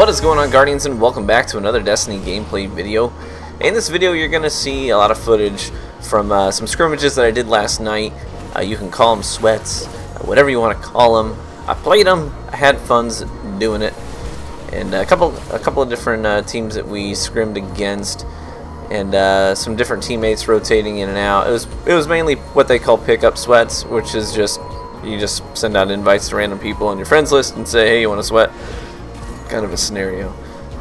What is going on, Guardians, and welcome back to another Destiny gameplay video. In this video you're going to see a lot of footage from some scrimmages that I did last night. You can call them sweats, whatever you want to call them. I played them, I had fun doing it, and a couple of different teams that we scrimmed against, and some different teammates rotating in and out. It was mainly what they call pickup sweats, which is just you just send out invites to random people on your friends list and say, hey, you want to sweat? Kind of a scenario.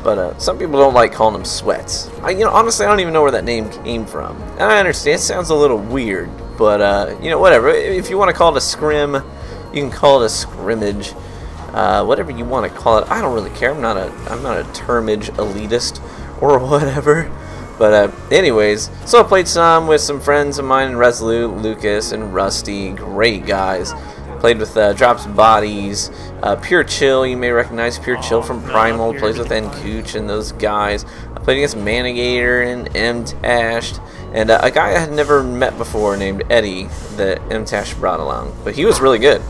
But some people don't like calling them sweats. Honestly, I don't even know where that name came from. And I understand it sounds a little weird, but whatever. If you want to call it a scrim, you can call it a scrimmage. Whatever you want to call it, I don't really care. I'm not a termage elitist or whatever. But anyways, so I played some with some friends of mine, Resolute, Lucas, and Rusty. Great guys. Played with Drops Bodies, Pure Chill. You may recognize Pure Chill from Primal. Plays with Encooch and those guys. I played against Manigator and Mtashed, and a guy I had never met before named Eddie that Mtashed brought along. But he was really good.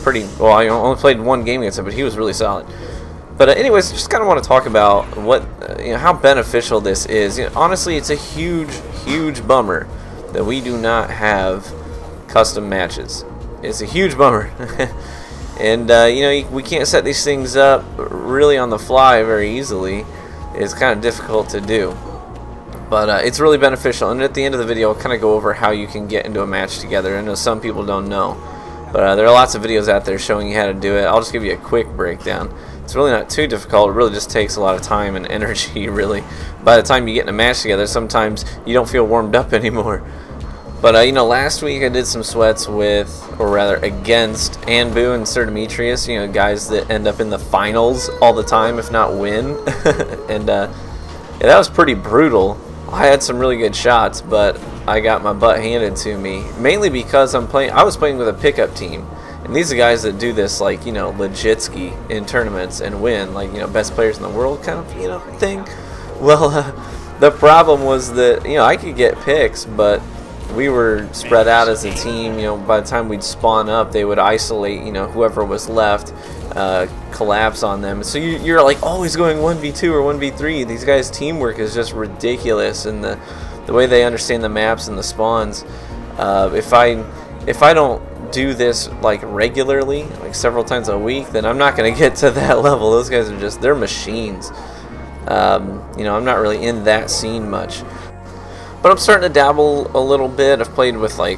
Pretty well. I only played one game against him, but he was really solid. But anyways, just kind of want to talk about what how beneficial this is. Honestly, it's a huge bummer that we do not have custom matches. It's a huge bummer. And we can't set these things up really on the fly very easily. It's kind of difficult to do, but it's really beneficial. And at the end of the video, I'll kind of go over how you can get into a match together. I know some people don't know, but there are lots of videos out there showing you how to do it. I'll just give you a quick breakdown. It's really not too difficult. It really just takes a lot of time and energy, really. By the time you get in a match together, sometimes you don't feel warmed up anymore. But last week I did some sweats with, or rather against, Anbu and Sir Demetrius, guys that end up in the finals all the time, if not win. And yeah, that was pretty brutal. I had some really good shots, but I got my butt handed to me, mainly because I was playing with a pickup team. And these are guys that do this, like, legitski in tournaments and win, like, best players in the world kind of, thing. Well, the problem was that, I could get picks, but we were spread out as a team. By the time we'd spawn up, they would isolate, whoever was left, collapse on them. So you're like always going 1v2 or 1v3. These guys' teamwork is just ridiculous, and the way they understand the maps and the spawns. If I don't do this like regularly, like several times a week, then I'm not going to get to that level. Those guys are they're machines. I'm not really in that scene much. But I'm starting to dabble a little bit. I've played with I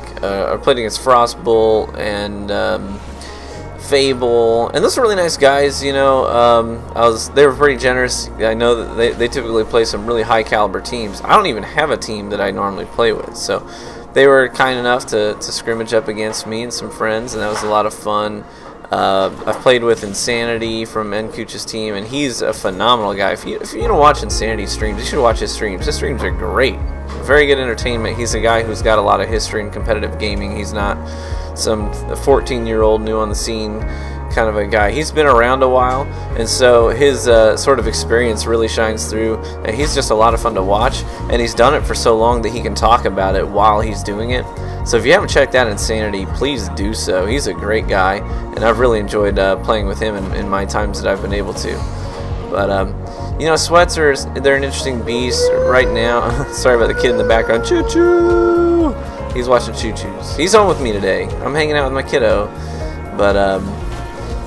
played against Frostbolt and Fable, and those are really nice guys. They were pretty generous. I know that they typically play some really high caliber teams. I don't even have a team that I normally play with, so they were kind enough to scrimmage up against me and some friends, and that was a lot of fun. I've played with Insanity from Encooch's team, and he's a phenomenal guy. If you don't watch Insanity streams, you should watch his streams. His streams are great. Very good entertainment. He's a guy who's got a lot of history in competitive gaming. He's not some 14-year-old new on the scene kind of a guy. He's been around a while, and so his sort of experience really shines through, and he's just a lot of fun to watch, and he's done it for so long that he can talk about it while he's doing it. So if you haven't checked out Insanity, please do so. He's a great guy, and I've really enjoyed playing with him in my times that I've been able to. But sweats they're an interesting beast right now. Sorry about the kid in the background. Choo choo. He's watching Choo Choos. He's home with me today. I'm hanging out with my kiddo. But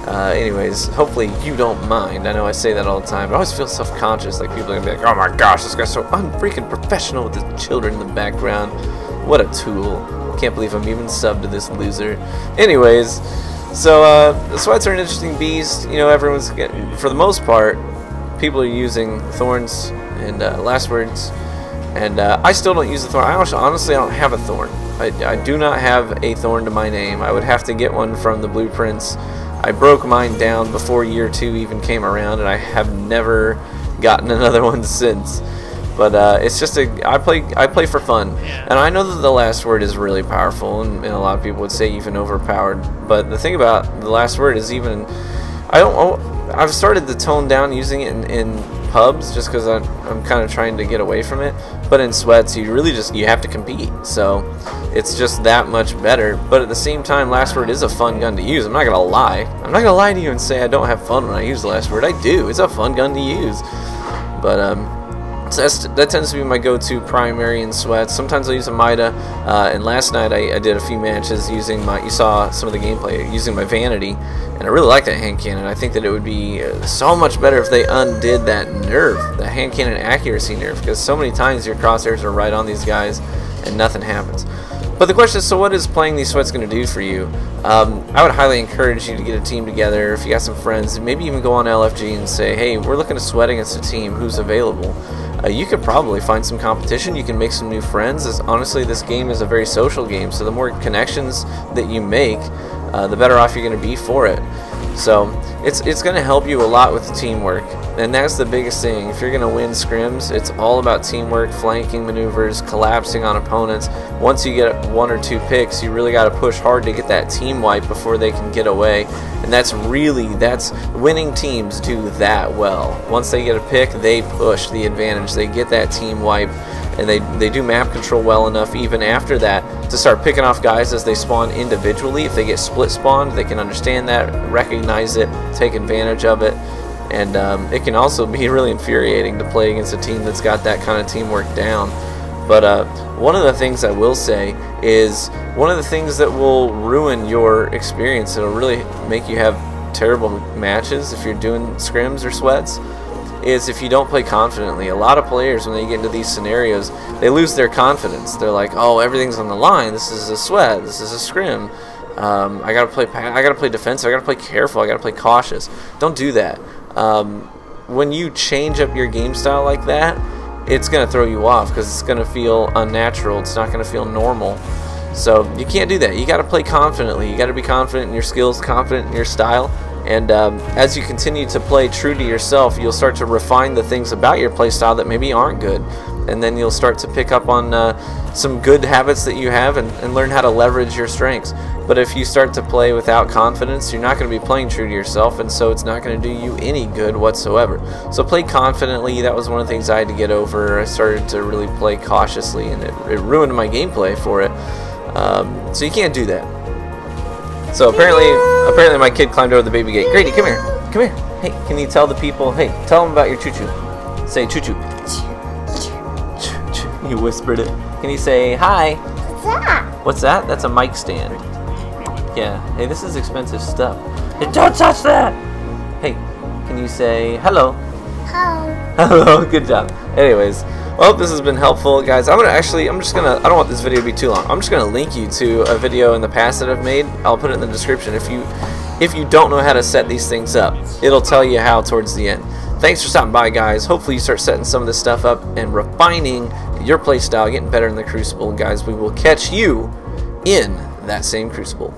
anyways, hopefully you don't mind. I know I say that all the time, but I always feel self-conscious. Like, people are gonna be like, "Oh my gosh, this guy's so unfreaking professional with the children in the background. What a tool! Can't believe I'm even subbed to this loser." Anyways, so the sweats are an interesting beast. Everyone's getting, for the most part, people are using thorns and last words, and I still don't use the thorn. Honestly, I don't have a thorn. I do not have a thorn to my name. I would have to get one from the blueprints. I broke mine down before year 2 even came around, and I have never gotten another one since. But it's just I play for fun, and I know that the last word is really powerful, and a lot of people would say even overpowered. But the thing about the last word is I've started to tone down using it in pubs just because I'm kind of trying to get away from it. But in sweats, you really you have to compete. So it's just that much better. But at the same time, Last Word is a fun gun to use. I'm not going to lie. I'm not going to lie to you and say I don't have fun when I use Last Word. I do. It's a fun gun to use. But so that tends to be my go-to primary in sweats. Sometimes I use a Mida, and last night I did a few matches using you saw some of the gameplay, using my Vanity, and I really like that hand cannon. I think that it would be so much better if they undid that nerf, the hand cannon accuracy nerf, because so many times your crosshairs are right on these guys and nothing happens. But the question is, so what is playing these sweats going to do for you? I would highly encourage you to get a team together. If you got some friends, maybe even go on LFG and say, hey, we're looking to sweat against a team. Who's available? You could probably find some competition. You can make some new friends. Honestly, this game is a very social game, so the more connections that you make, the better off you're going to be for it. So it's going to help you a lot with teamwork, and that's the biggest thing. If you're going to win scrims, it's all about teamwork, flanking maneuvers, collapsing on opponents. Once you get 1 or 2 picks, you really got to push hard to get that team wipe before they can get away. And that's winning teams do that well. Once they get a pick, they push the advantage. They get that team wipe, and they do map control well enough even after that to start picking off guys as they spawn individually. If they get split spawned, they can understand that, recognize it, take advantage of it. And it can also be really infuriating to play against a team that's got that kind of teamwork down. But one of the things I will say is, one of the things that will ruin your experience, it'll really make you have terrible matches if you're doing scrims or sweats, is if you don't play confidently. A lot of players, when they get into these scenarios, they lose their confidence. They're like, oh, everything's on the line. This is a sweat. This is a scrim. I gotta play defensive. I gotta play careful. I gotta play cautious. Don't do that. When you change up your game style like that, it's going to throw you off because it's going to feel unnatural. It's not going to feel normal. So you can't do that. You got to play confidently. You got to be confident in your skills, confident in your style. And as you continue to play true to yourself, you'll start to refine the things about your play style that maybe aren't good. And then you'll start to pick up on some good habits that you have and learn how to leverage your strengths. But if you start to play without confidence, you're not going to be playing true to yourself, and so it's not going to do you any good whatsoever. So play confidently. That was one of the things I had to get over. I started to really play cautiously, and it ruined my gameplay for it. So you can't do that. So apparently my kid climbed over the baby gate. Grady, come here. Come here. Hey, can you tell the people, hey, tell them about your choo-choo. Say choo-choo. You whispered it. Can you say hi? What's that? What's that? That's a mic stand. Yeah. Hey, this is expensive stuff. Hey, don't touch that! Hey, can you say hello? Hello. Hello. Good job. Anyways, well, hope this has been helpful, guys. I don't want this video to be too long. I'm just gonna link you to a video in the past that I've made. I'll put it in the description. If you don't know how to set these things up, it'll tell you how towards the end. Thanks for stopping by, guys. Hopefully you start setting some of this stuff up and refining your play style, getting better in the Crucible. Guys, we will catch you in that same Crucible.